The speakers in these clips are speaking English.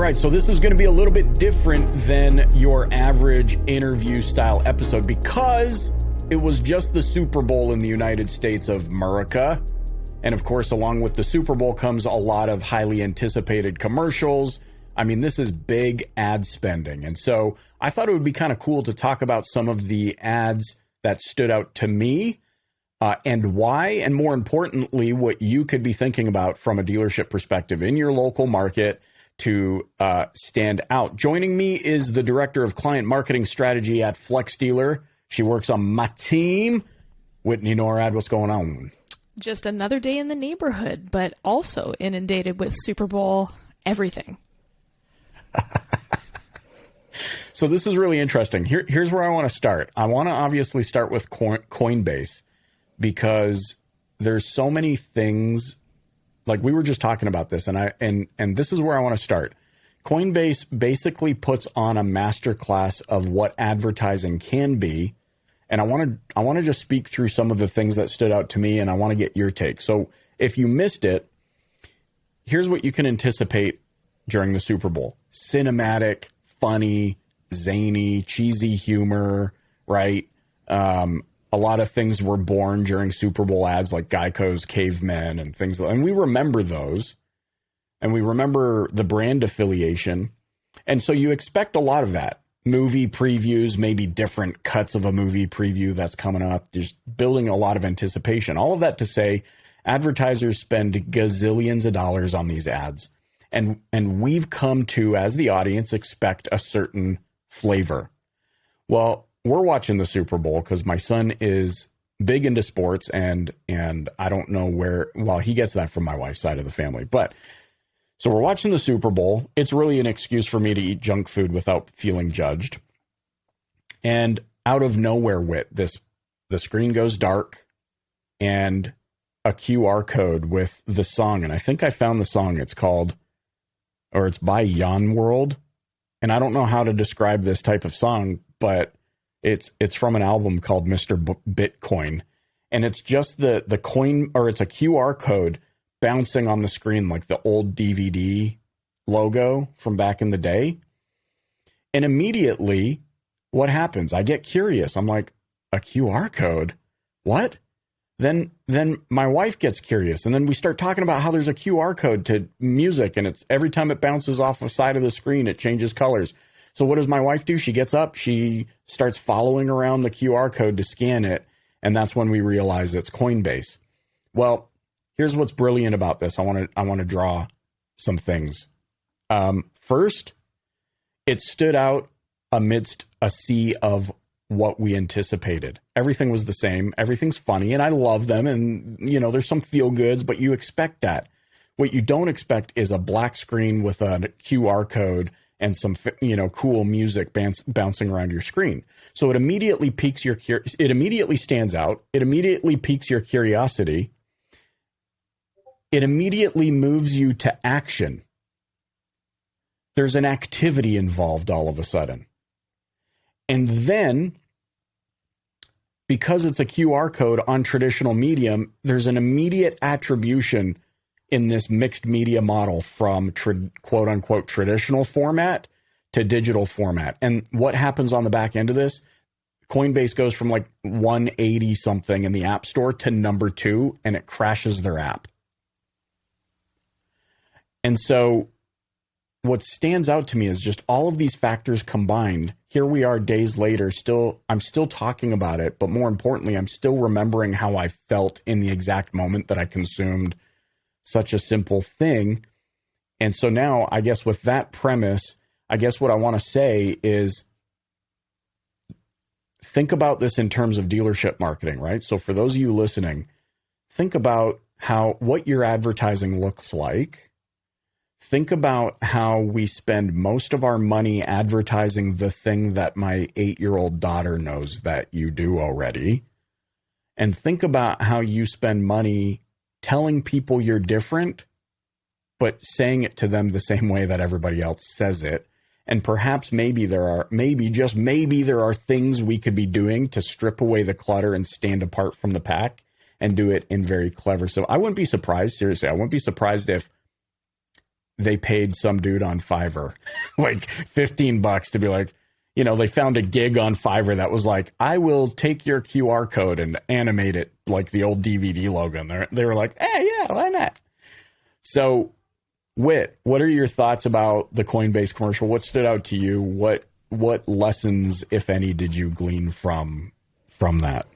right, so this is going to be a little bit different than your average interview style episode because it was just the Super Bowl in the United States of America. And of course, along with the Super Bowl comes a lot of highly anticipated commercials. I mean, this is big ad spending. And so I thought it would be kind of cool to talk about some of the ads that stood out to me and why, and more importantly, what you could be thinking about from a dealership perspective in your local market to stand out. Joining me is the Director of Client Marketing Strategy at Flex Dealer. She works on my team. Whitney Norad, what's going on? Just another day in the neighborhood, but also inundated with Super Bowl everything. So this is really interesting. Here's where I want to start. I want to obviously start with Coinbase because there's so many things. Like we were just talking about this, and this is where I want to start. Coinbase basically puts on a masterclass of what advertising can be, and I want to just speak through some of the things that stood out to me, and I want to get your take. So if you missed it, here's what you can anticipate during the Super Bowl: cinematic, funny, zany, cheesy humor, right? A lot of things were born during Super Bowl ads like Geico's Cavemen and things. And we remember those. And we remember the brand affiliation. And so you expect a lot of that. Movie previews, maybe different cuts of a movie preview that's coming up. Just building a lot of anticipation. All of that to say, advertisers spend gazillions of dollars on these ads. And we've come to, as the audience, expect a certain flavor. Well, we're watching the Super Bowl because my son is big into sports and I don't know where, well, he gets that from my wife's side of the family. But so we're watching the Super Bowl. It's really an excuse for me to eat junk food without feeling judged. And out of nowhere, the screen goes dark and a QR code with the song. And I think I found the song. It's by Yon World. And I don't know how to describe this type of song, but it's from an album called Mr. Bitcoin. And it's just the coin, or it's a QR code bouncing on the screen like the old DVD logo from back in the day. And immediately, what happens? I get curious. I'm like, a QR code? What? Then my wife gets curious, and then we start talking about how there's a QR code to music, and it's every time it bounces off the side of the screen, it changes colors. So what does my wife do? She gets up, she starts following around the QR code to scan it, and that's when we realize it's Coinbase. Well, here's what's brilliant about this. I want to draw some things. First, it stood out amidst a sea of what we anticipated. Everything was the same. Everything's funny, and I love them. And, there's some feel goods, but you expect that. What you don't expect is a black screen with a QR code and some, cool music bouncing around your screen. So it immediately piques it immediately stands out. It immediately piques your curiosity. It immediately moves you to action. There's an activity involved all of a sudden. And then, because it's a QR code on traditional medium, there's an immediate attribution in this mixed media model from quote unquote traditional format to digital format. And what happens on the back end of this? Coinbase goes from like 180 something in the App Store to number 2, and it crashes their app. And so what stands out to me is just all of these factors combined. Here we are days later, I'm still talking about it, but more importantly, I'm still remembering how I felt in the exact moment that I consumed such a simple thing. And so now, I guess with that premise, I guess what I want to say is think about this in terms of dealership marketing, right? So for those of you listening, think about what your advertising looks like. Think about how we spend most of our money advertising the thing that my 8-year-old daughter knows that you do already. And think about how you spend money telling people you're different, but saying it to them the same way that everybody else says it. And perhaps maybe there are things we could be doing to strip away the clutter and stand apart from the pack and do it in very clever. So I wouldn't be surprised, seriously, I wouldn't be surprised if they paid some dude on Fiverr like $15 to be like, you know, they found a gig on Fiverr that was like, I will take your QR code and animate it like the old DVD logo. And they were like, hey, yeah, why not? So, Whit, what are your thoughts about the Coinbase commercial? What stood out to you? What lessons, if any, did you glean from that?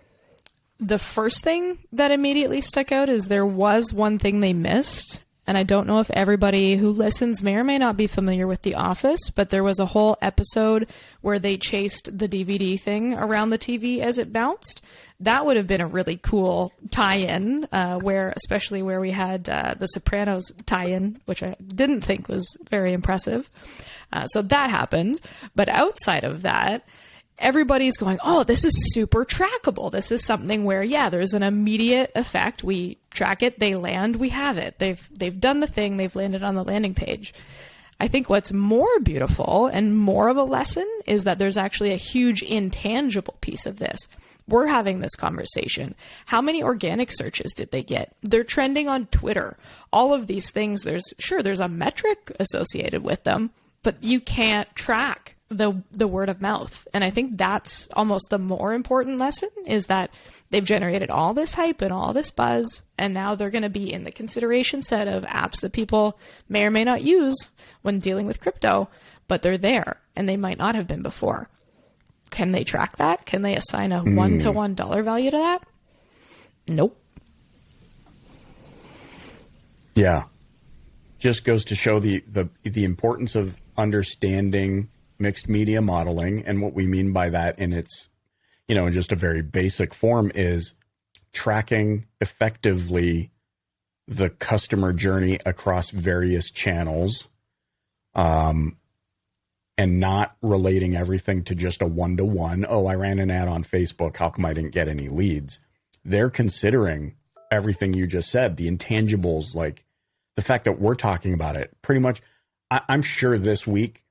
The first thing that immediately stuck out is there was one thing they missed. And I don't know if everybody who listens may or may not be familiar with The Office, but there was a whole episode where they chased the DVD thing around the TV as it bounced. That would have been a really cool tie-in, especially where we had the Sopranos tie-in, which I didn't think was very impressive. So that happened. But outside of that, everybody's going, oh, this is super trackable. This is something where, yeah, there's an immediate effect. We track it, they land, we have it. They've done the thing, they've landed on the landing page. I think what's more beautiful and more of a lesson is that there's actually a huge intangible piece of this. We're having this conversation. How many organic searches did they get? They're trending on Twitter. All of these things, there's a metric associated with them, but you can't track the word of mouth. And I think that's almost the more important lesson, is that they've generated all this hype and all this buzz, and now they're going to be in the consideration set of apps that people may or may not use when dealing with crypto, but they're there and they might not have been before. Can they track that? Can they assign a $1 dollar value to that? Nope. Yeah. Just goes to show the importance of understanding mixed media modeling, and what we mean by that in its, in just a very basic form is tracking effectively the customer journey across various channels, and not relating everything to just a one-to-one. Oh, I ran an ad on Facebook. How come I didn't get any leads? They're considering everything you just said, the intangibles, like the fact that we're talking about it pretty much. I'm sure this week,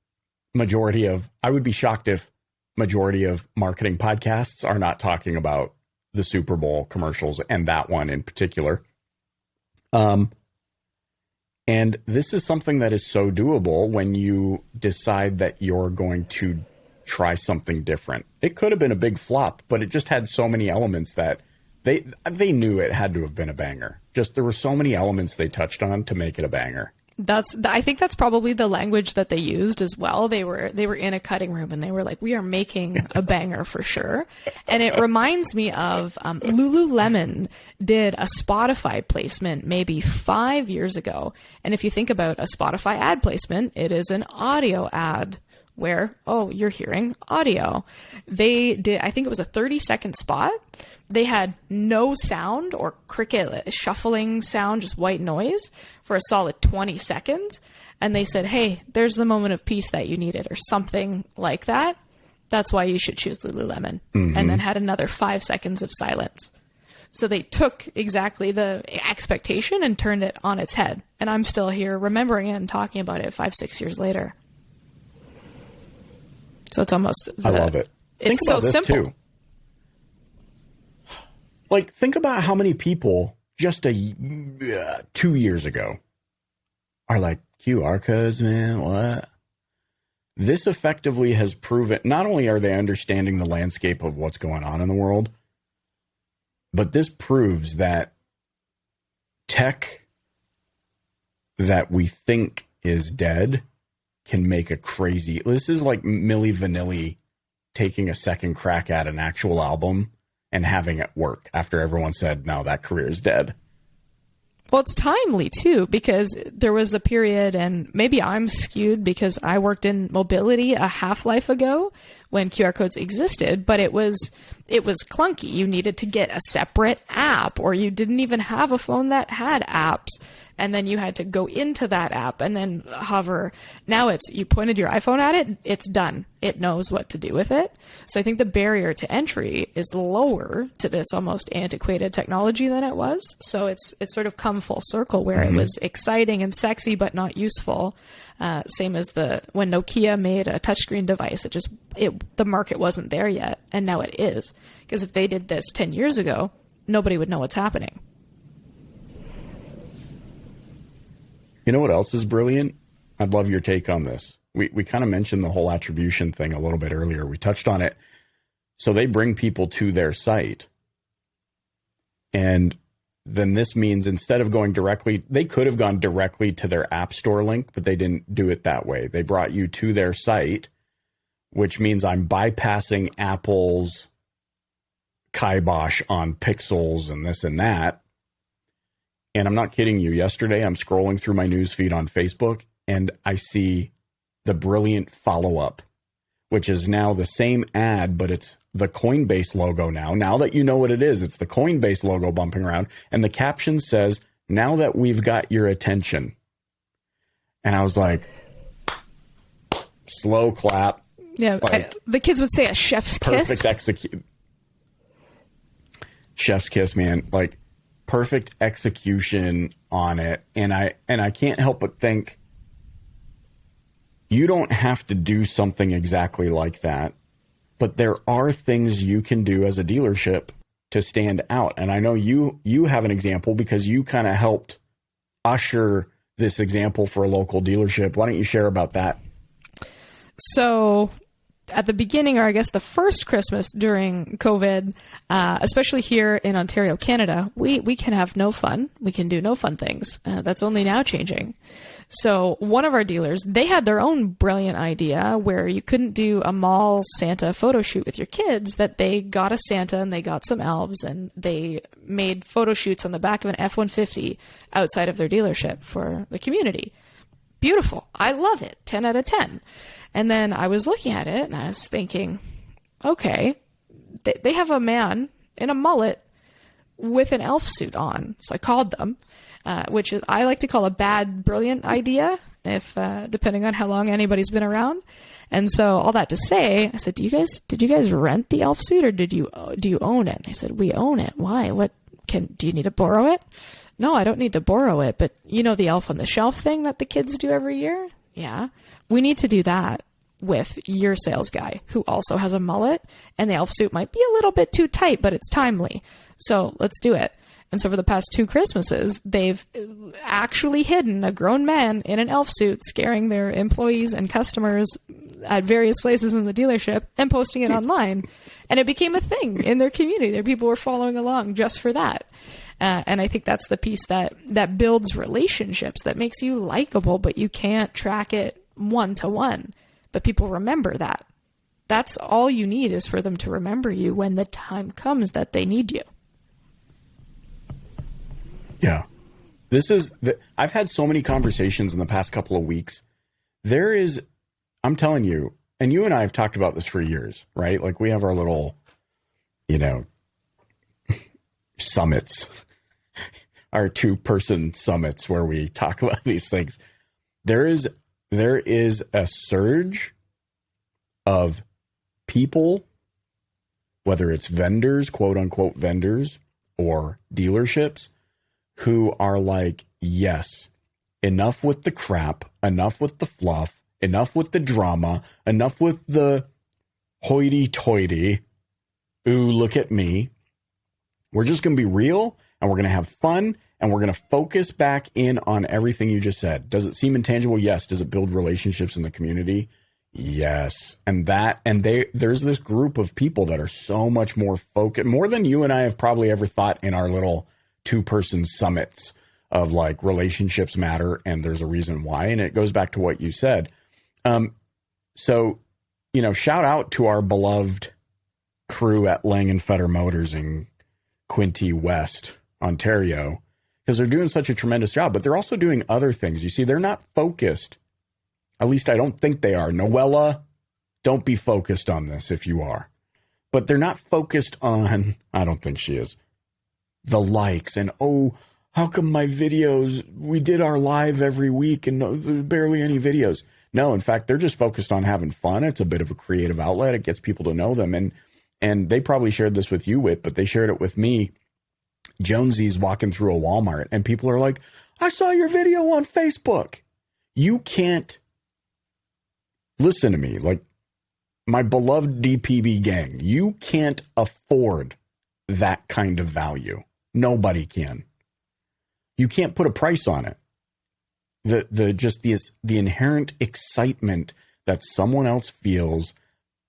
I would be shocked if majority of marketing podcasts are not talking about the Super Bowl commercials, and that one in particular. And this is something that is so doable when you decide that you're going to try something different. It could have been a big flop, but it just had so many elements that they knew it had to have been a banger. Just there were so many elements they touched on to make it a banger. I think that's probably the language that they used as well. They were in a cutting room and they were like, we are making a banger for sure. And it reminds me of Lululemon did a Spotify placement maybe 5 years ago. And if you think about a Spotify ad placement, it is an audio ad where, oh, you're hearing audio. They did, I think it was a 30-second spot. They had no sound or cricket shuffling sound, just white noise for a solid 20 seconds. And they said, hey, there's the moment of peace that you needed, or something like that. That's why you should choose Lululemon. Mm-hmm. And then had another 5 seconds of silence. So they took exactly the expectation and turned it on its head. And I'm still here remembering it and talking about it 5-6 years later. So it's almost... I love it. It's so simple. Too. Like, think about how many people just 2 years ago are like, QR codes, man, what? This effectively has proven, not only are they understanding the landscape of what's going on in the world, but this proves that tech that we think is dead can make a crazy... This is like Milli Vanilli taking a second crack at an actual album and having it work after everyone said, no, that career is dead. Well, it's timely, too, because there was a period, and maybe I'm skewed because I worked in mobility a half-life ago when QR codes existed, but it was clunky. You needed to get a separate app, or you didn't even have a phone that had apps, and then you had to go into that app and then hover. Now it's, you pointed your iPhone at it, it's done. It knows what to do with it. So I think the barrier to entry is lower to this almost antiquated technology than it was. So it's sort of come full circle where it was exciting and sexy, but not useful. Same as when Nokia made a touchscreen device, the market wasn't there yet. And now it is. Because if they did this 10 years ago, nobody would know what's happening. You know what else is brilliant? I'd love your take on this. We kind of mentioned the whole attribution thing a little bit earlier. We touched on it. So they bring people to their site. And then this means instead of going directly, they could have gone directly to their app store link, but they didn't do it that way. They brought you to their site, which means I'm bypassing Apple's kibosh on pixels and this and that. And I'm not kidding you. Yesterday, I'm scrolling through my news feed on Facebook, and I see the brilliant follow-up, which is now the same ad, but it's the Coinbase logo now. Now that you know what it is, it's the Coinbase logo bumping around. And the caption says, "Now that we've got your attention." And I was like, slow clap. Yeah, like, the kids would say a chef's kiss. Perfect execute. Chef's kiss, man. Like, perfect execution on it. And I can't help but think, you don't have to do something exactly like that, but there are things you can do as a dealership to stand out. And I know you have an example because you kind of helped usher this example for a local dealership. Why don't you share about that? So at the beginning, or I guess the first Christmas during COVID, especially here in Ontario, Canada, we can have no fun. We can do no fun things. That's only now changing. So one of our dealers, they had their own brilliant idea where you couldn't do a mall Santa photo shoot with your kids, that they got a Santa and they got some elves and they made photo shoots on the back of an F-150 outside of their dealership for the community. Beautiful. I love it. 10 out of 10. And then I was looking at it and I was thinking, okay, they have a man in a mullet with an elf suit on. So I called them, which is, I like to call a bad, brilliant idea, if depending on how long anybody's been around. And so all that to say, I said, did you guys rent the elf suit or do you own it? And they said, we own it. Why? Do you need to borrow it? No, I don't need to borrow it. But you know, the elf on the shelf thing that the kids do every year? Yeah. We need to do that with your sales guy who also has a mullet, and the elf suit might be a little bit too tight, but it's timely. So let's do it. And so for the past 2 Christmases, they've actually hidden a grown man in an elf suit, scaring their employees and customers at various places in the dealership and posting it online. And it became a thing in their community. Their people were following along just for that. And I think that's the piece that builds relationships, that makes you likable, but you can't track it one-to-one. But people remember that. That's all you need, is for them to remember you when the time comes that they need you. Yeah. I've had so many conversations in the past couple of weeks. I'm telling you, and you and I have talked about this for years, right? Like, we have our little, summits, our 2-person summits where we talk about these things. There is a surge of people, whether it's vendors, quote unquote vendors, or dealerships, who are like, yes, enough with the crap, enough with the fluff, enough with the drama, enough with the hoity-toity. Ooh, look at me. We're just going to be real, and we're going to have fun, and we're going to focus back in on everything you just said. Does it seem intangible? Yes. Does it build relationships in the community? Yes. There's this group of people that are so much more focused, more than you and I have probably ever thought in our little 2-person summits, of like, relationships matter and there's a reason why. And it goes back to what you said. So, shout out to our beloved crew at Lang & Fetter Motors in Quinte West, Ontario, because they're doing such a tremendous job, but they're also doing other things. You see, they're not focused. At least I don't think they are. Noella, don't be focused on this if you are. But they're not focused on, I don't think she is, the likes and, oh, how come my videos, we did our live every week and no, barely any videos. No, in fact, they're just focused on having fun. It's a bit of a creative outlet. It gets people to know them. And they probably shared this with you, Whit, but they shared it with me. Jonesy's walking through a Walmart and people are like, I saw your video on Facebook. You can't, listen to me, like, my beloved DPB gang, you can't afford that kind of value. Nobody can. You can't put a price on it. the inherent excitement that someone else feels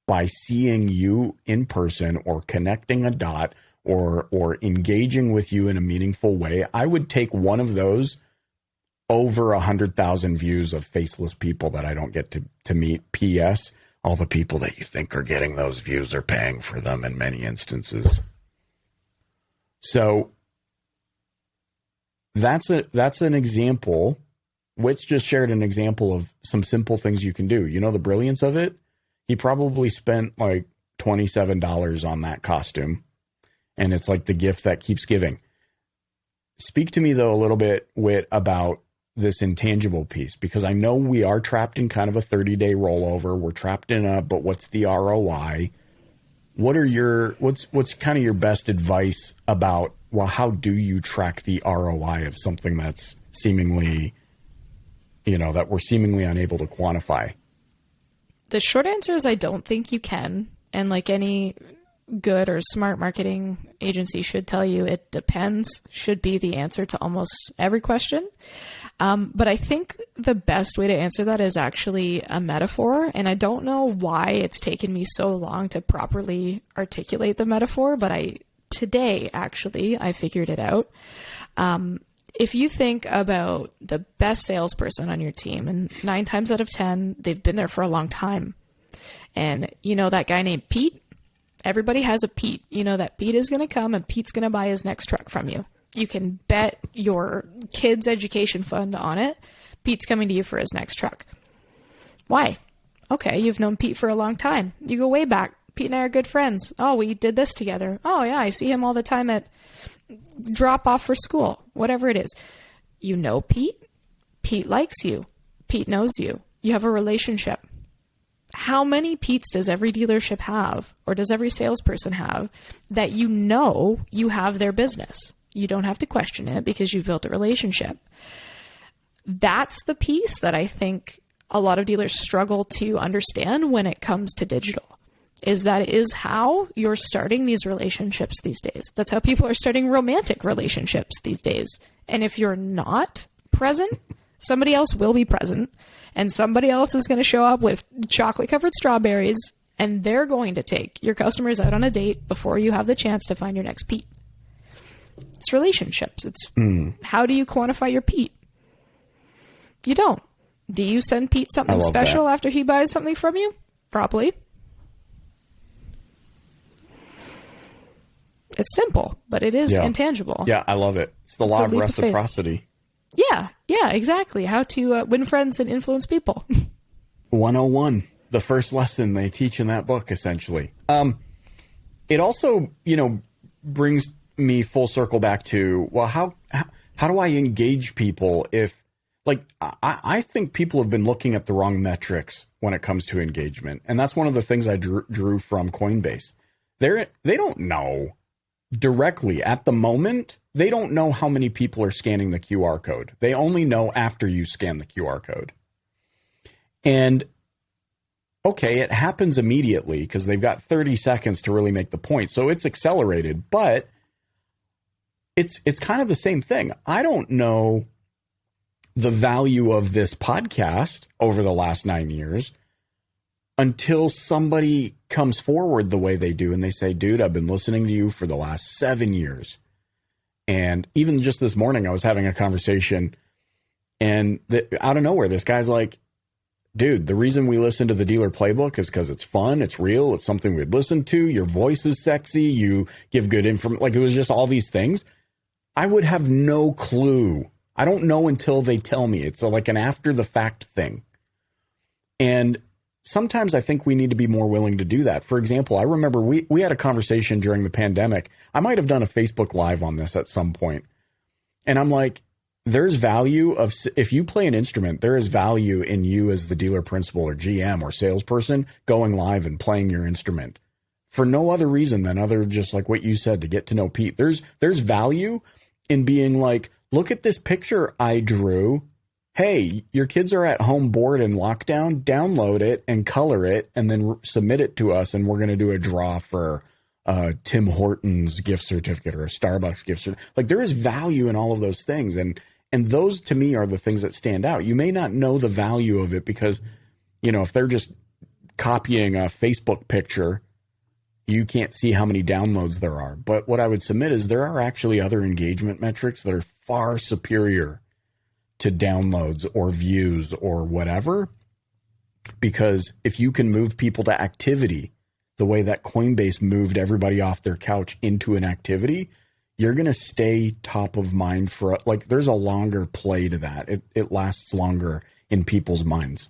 by seeing you in person or connecting a dot or engaging with you in a meaningful way. I would take one of those over 100,000 views of faceless people that I don't get to meet. P.S. All the people that you think are getting those views are paying for them in many instances. So that's an example. Witz just shared an example of some simple things you can do. You know the brilliance of it? He probably spent like $27 on that costume. And it's like the gift that keeps giving. Speak to me, though, a little bit, Whit, about this intangible piece, because I know we are trapped in kind of a 30-day rollover. We're trapped in but what's the ROI? What's kind of your best advice about, well, how do you track the ROI of something that's seemingly, that we're seemingly unable to quantify? The short answer is I don't think you can. And like any good or smart marketing agency should tell you, it depends should be the answer to almost every question. But I think the best way to answer that is actually a metaphor. And I don't know why it's taken me so long to properly articulate the metaphor, but today I figured it out. If you think about the best salesperson on your team, and 9 times out of 10, they've been there for a long time. And you know that guy named Pete? Everybody has a Pete. You know that Pete is going to come and Pete's going to buy his next truck from you. You can bet your kid's education fund on it. Pete's coming to you for his next truck. Why? Okay, you've known Pete for a long time. You go way back. Pete and I are good friends. Oh, we did this together. Oh, yeah, I see him all the time at drop off for school, whatever it is. You know Pete. Pete likes you. Pete knows you. You have a relationship. How many Pete's does every dealership have, or does every salesperson have, that you have their business? You don't have to question it because you've built a relationship. That's the piece that I think a lot of dealers struggle to understand when it comes to digital, is that it is how you're starting these relationships these days. That's how people are starting romantic relationships these days. And if you're not present, somebody else will be present, and somebody else is going to show up with chocolate-covered strawberries, and they're going to take your customers out on a date before you have the chance to find your next Pete. It's relationships. It's how do you quantify your Pete? You don't. Do you send Pete something special after he buys something from you? Probably. It's simple, but it is intangible. Yeah, I love it. It's the law of reciprocity. Yeah, exactly. How to win friends and influence people. 101, the first lesson they teach in that book, essentially. It also, brings me full circle back to, well, how do I engage people if, I think people have been looking at the wrong metrics when it comes to engagement. And that's one of the things I drew from Coinbase. They don't know directly at the moment. They don't know how many people are scanning the QR code. They only know after you scan the QR code. And okay, it happens immediately because they've got 30 seconds to really make the point. So it's accelerated, but it's kind of the same thing. I don't know the value of this podcast over the last 9 years until somebody comes forward the way they do and they say, dude, I've been listening to you for the last 7 years. And even just this morning, I was having a conversation and out of nowhere, this guy's like, dude, the reason we listen to the Dealer Playbook is because it's fun. It's real. It's something we'd listen to. Your voice is sexy. You give good information. Like, it was just all these things. I would have no clue. I don't know until they tell me. It's like an after the fact thing. And sometimes I think we need to be more willing to do that. For example, I remember we had a conversation during the pandemic. I might have done a Facebook Live on this at some point. And I'm like, there's value of, if you play an instrument, there is value in you as the dealer principal or GM or salesperson going live and playing your instrument for no other reason than other, just like what you said, to get to know Pete. There's value in being like, look at this picture I drew. Hey, your kids are at home bored in lockdown. Download it and color it and then submit it to us. And we're going to do a draw for Tim Hortons gift certificate or a Starbucks gift certificate. Like, there is value in all of those things. And And those to me are the things that stand out. You may not know the value of it because, if they're just copying a Facebook picture, you can't see how many downloads there are. But what I would submit is there are actually other engagement metrics that are far superior to downloads or views or whatever. Because if you can move people to activity the way that Coinbase moved everybody off their couch into an activity, you're going to stay top of mind for, there's a longer play to that. It lasts longer in people's minds.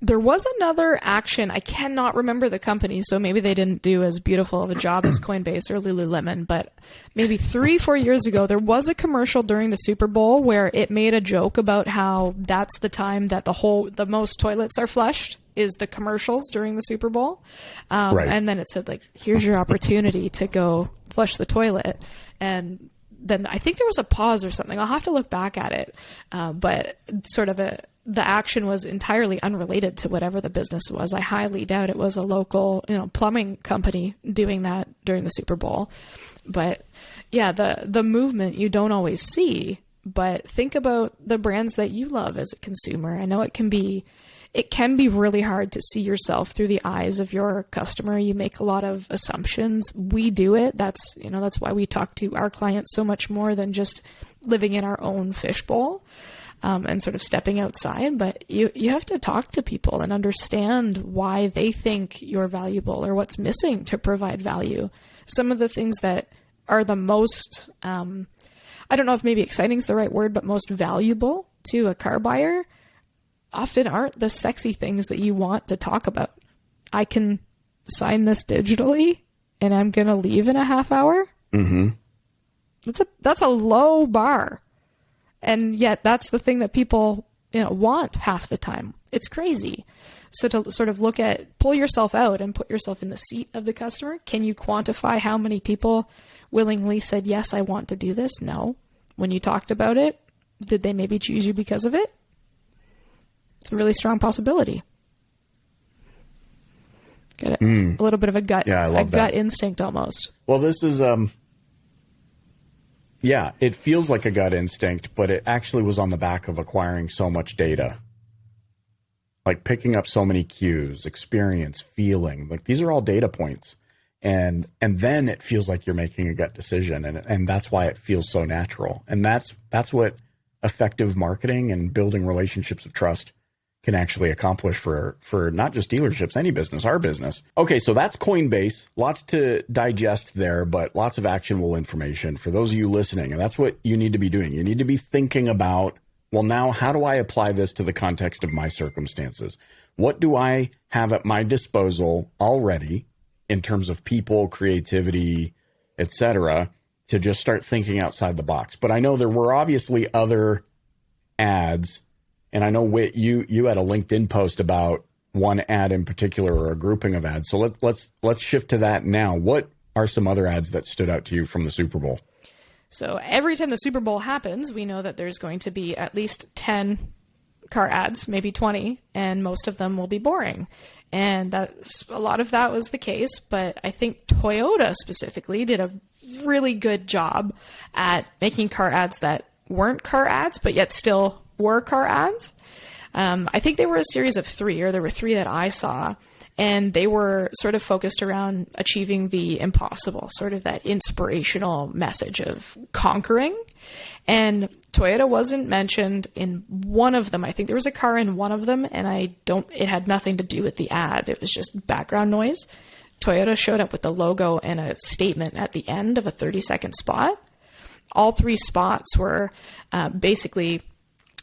There was another action. I cannot remember the company, so maybe they didn't do as beautiful of a job as Coinbase or Lululemon, but maybe 3-4 years ago, there was a commercial during the Super Bowl where it made a joke about how that's the time that the most toilets are flushed is the commercials during the Super Bowl. Right. And then it said, here's your opportunity to go flush the toilet. And then I think there was a pause or something. I'll have to look back at it. But sort of the action was entirely unrelated to whatever the business was. I highly doubt it was a local, plumbing company doing that during the Super Bowl. But yeah, the movement you don't always see, but think about the brands that you love as a consumer. I know it can be really hard to see yourself through the eyes of your customer. You make a lot of assumptions. We do it. That's why we talk to our clients so much more than just living in our own fishbowl. And sort of stepping outside, but you have to talk to people and understand why they think you're valuable or what's missing to provide value. Some of the things that are the most, I don't know if maybe exciting is the right word, but most valuable to a car buyer often aren't the sexy things that you want to talk about. I can sign this digitally and I'm going to leave in a half hour. Mm-hmm. That's a low bar. And yet that's the thing that people, want half the time. It's crazy. So to sort of pull yourself out and put yourself in the seat of the customer. Can you quantify how many people willingly said, yes, I want to do this? No. When you talked about it, did they maybe choose you because of it? It's a really strong possibility. Get it? A little bit of a gut, gut instinct almost. Well, this is, yeah, it feels like a gut instinct, but it actually was on the back of acquiring so much data. Like picking up so many cues, experience, feeling. These are all data points. And then it feels like you're making a gut decision. And that's why it feels so natural. And that's what effective marketing and building relationships of trust can actually accomplish for not just dealerships, any business, our business. Okay, so that's Coinbase. Lots to digest there, but lots of actionable information for those of you listening. And that's what you need to be doing. You need to be thinking about, well, now how do I apply this to the context of my circumstances? What do I have at my disposal already in terms of people, creativity, etc., to just start thinking outside the box? But I know there were obviously other ads. And I know you had a LinkedIn post about one ad in particular or a grouping of ads. So let's shift to that now. What are some other ads that stood out to you from the Super Bowl? So every time the Super Bowl happens, we know that there's going to be at least 10 car ads, maybe 20, and most of them will be boring. And a lot of that was the case, but I think Toyota specifically did a really good job at making car ads that weren't car ads, but yet still were car ads. I think they were a series of 3, or there were 3 that I saw, and they were sort of focused around achieving the impossible, sort of that inspirational message of conquering. And Toyota wasn't mentioned in one of them. I think there was a car in one of them, and it had nothing to do with the ad. It was just background noise. Toyota showed up with the logo and a statement at the end of a 30-second spot. All 3 spots were basically,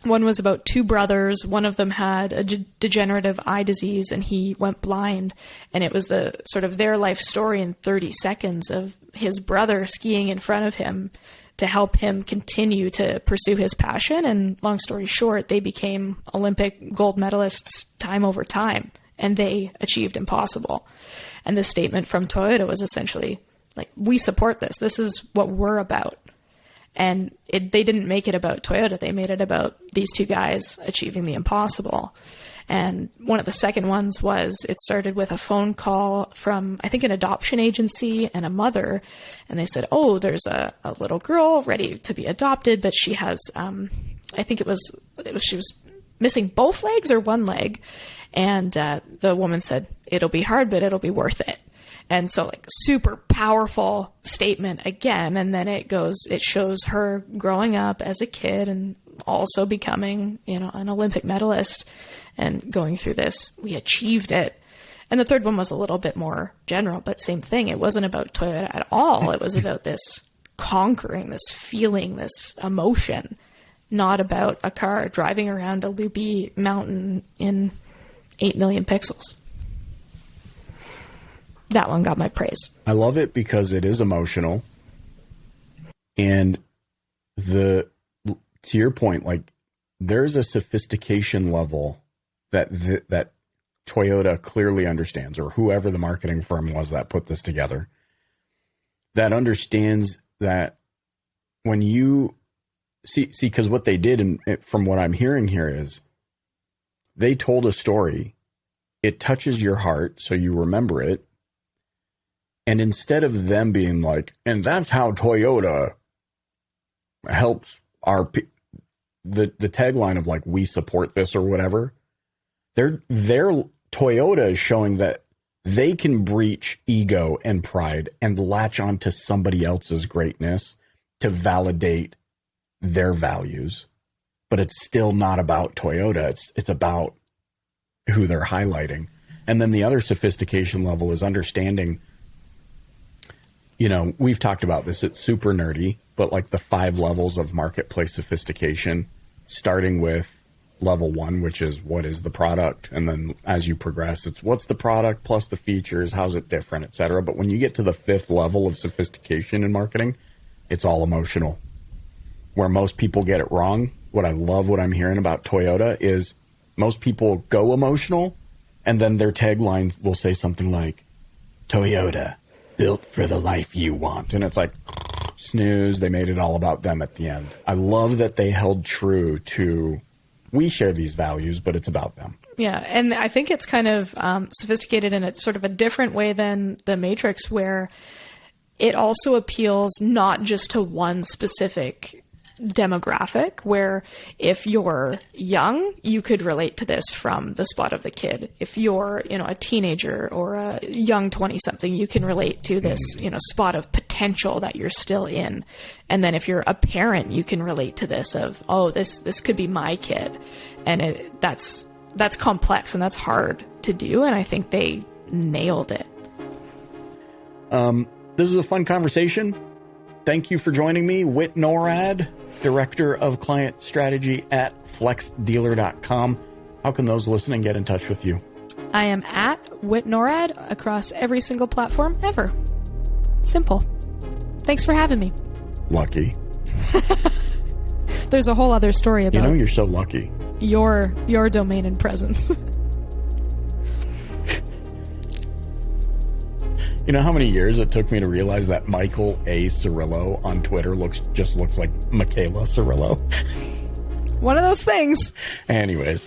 one was about 2 brothers. One of them had a degenerative eye disease and he went blind. And it was the sort of their life story in 30 seconds of his brother skiing in front of him to help him continue to pursue his passion. And long story short, they became Olympic gold medalists time over time, and they achieved impossible. And the statement from Toyota was essentially like, we support this. This is what we're about. And they didn't make it about Toyota. They made it about these 2 guys achieving the impossible. And one of the second ones was it started with a phone call from, I think, an adoption agency and a mother. And they said, oh, there's a little girl ready to be adopted, but she has, I think she was missing both legs or one leg. And the woman said, it'll be hard, but it'll be worth it. And so, like, super powerful statement again. And then it shows her growing up as a kid and also becoming, an Olympic medalist and going through this. We achieved it. And the third one was a little bit more general, but same thing. It wasn't about Toyota at all. It was about this conquering, this feeling, this emotion, not about a car driving around a loopy mountain in 8 million pixels. That one got my praise. I love it because it is emotional. And to your point, like, there's a sophistication level that Toyota clearly understands, or whoever the marketing firm was that put this together, that understands that when you see, because what they did, and from what I'm hearing here, is they told a story. It touches your heart, so you remember it. And instead of them being like, and that's how Toyota helps the tagline of like, we support this or whatever, their Toyota is showing that they can breach ego and pride and latch onto somebody else's greatness to validate their values. But it's still not about Toyota. It's about who they're highlighting. And then the other sophistication level is understanding, we've talked about this, it's super nerdy, but like the 5 levels of marketplace sophistication, starting with level 1, which is what is the product? And then as you progress, it's what's the product plus the features, how's it different, etc. But when you get to the 5th level of sophistication in marketing, it's all emotional. Where most people get it wrong, what I'm hearing about Toyota is most people go emotional, and then their tagline will say something like, Toyota, built for the life you want. And it's like, snooze, they made it all about them at the end. I love that they held true to, we share these values, but it's about them. Yeah, and I think it's kind of sophisticated in a sort of a different way than The Matrix, where it also appeals not just to one specific demographic, where if you're young, you could relate to this from the spot of the kid. If you're, a teenager or a young 20-something, you can relate to this, spot of potential that you're still in. And then if you're a parent, you can relate to this of, oh, this could be my kid. And that's complex and that's hard to do. And I think they nailed it. This is a fun conversation. Thank you for joining me, Whit Norad, Director of Client Strategy at flexdealer.com. How can those listening get in touch with you? I am at Whit Norad across every single platform ever. Simple. Thanks for having me. Lucky. There's a whole other story about you're so lucky. Your domain and presence. You know how many years it took me to realize that Michael A. Cirillo on Twitter looks like Michaela Cirillo? One of those things. Anyways.